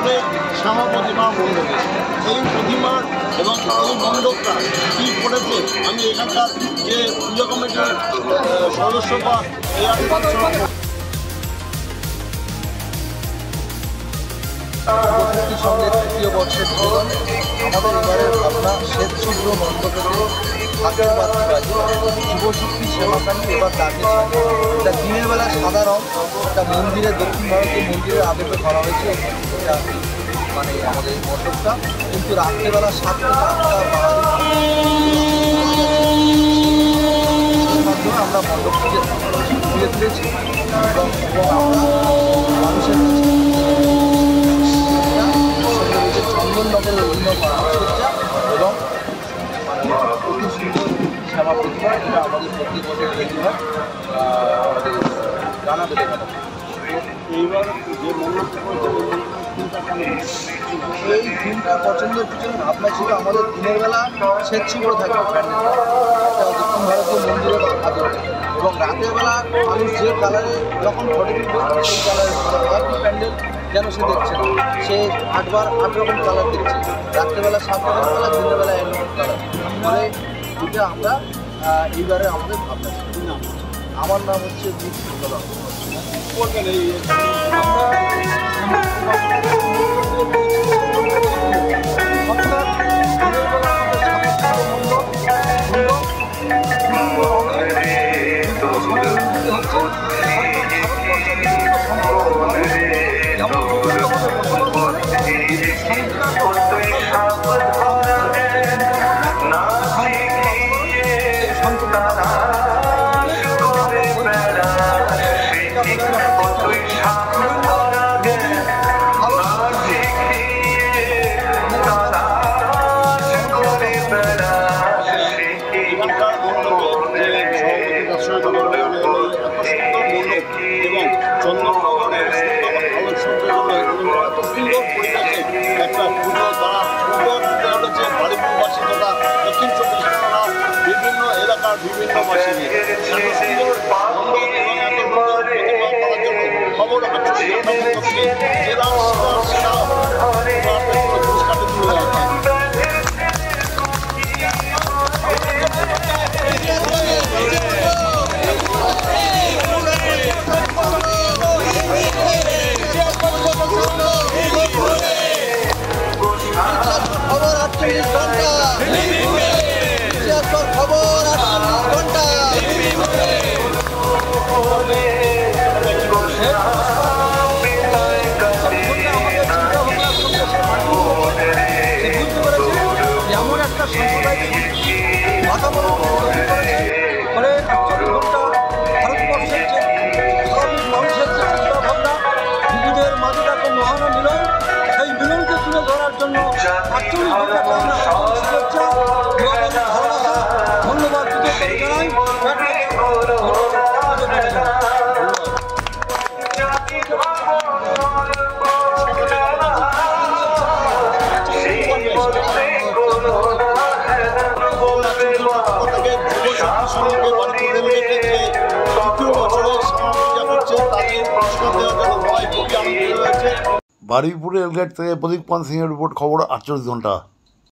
বছরে শ্যামা প্রতিমা মণ্ডপে এই প্রতিমার এবং এই মণ্ডপটা কী করেছে আমি এখানকার যে পুজো কমিটির সদস্য বা সঙ্গে তৃতীয় বর্ষের জীবন আমাদের এবারের ভাবনা শ্বেতশুভ্র মণ্ডপে হাতের বাতি বাজে শুভশক্তি সেবাকারী এবার ডাকে এটা দিনের বেলা সাদা রং একটা মন্দিরে দক্ষিণ ভারতীয় মন্দিরের আবেগে করা হয়েছে এটা মানে আমাদের মণ্ডপটা কিন্তু রাত্রেবেলা 7 থেকে 8টা মাধ্যমে আমরা মণ্ডপটিকে ঘুরে তুলেছি এবং আমরা মানুষের চন্দননগরের অভিনয় সাজসজ্জা এবং অতি সুন্দর শ্যামা প্রতিমা এটা আমাদের প্রতি বছর তৈরি হয় আমাদের জানা বেড়ে গেল। এইবার যে মণ্ডপটা এই থিমটা পছন্দের পিছনে ভাবনা ছিল আমাদের দিনের বেলা স্বেচ্ছাসেবী থাকবে প্যান্ডেলটা এটা দক্ষিণ ভারতীয় মন্দিরের আদর এবং রাতের বেলা মানুষ যে কালারে যখন ফটো তুলবে সেই কালারের একই প্যান্ডেল যেন সে দেখছে না সে 8 রকম কালার দেখছে রাত্রেবেলা 7 রকম কালার দিনের বেলা 1 রকম কালার ফলে এটা আমরা এইবারে আমাদের ভাবনা ছিল। আমার নাম হচ্ছে করবেন এই এবং চন্দননগরের এত সুন্দর পরিবেশে একটা পুজো তারা পুজো দিতে হচ্ছে বাড়িপুরবাসী তথা দক্ষিণ 24 পরগনা বিভিন্ন এলাকার বিভিন্ন বাসিনী এত সুন্দর মণ্ডপ এবং এত সুন্দর প্রতিমা করার জন্য খবর হচ্ছে জেলা সেরা পুরস্কারে তুলে দেওয়া হয়। খবর 48 ঘন্টা এমন একটা সাম্প্রদায়িক বাতাবরণ ফলে 48 ঘন্টা ভারতবর্ষের যে স্বাভাবিক মানুষের যে চিন্তাভাবনা নিজেদের মাঝে একটা মহান মিলন সেই মিলনকে তুলে ধরার জন্য 48 ঘন্টাকে আমরা শুভেচ্ছা ভালোবাসা ধন্যবাদ জানাই। বারুইপুর রেলগেট থেকে প্রদীপ পান সিংহের রিপোর্ট, খবর 48 ঘন্টা।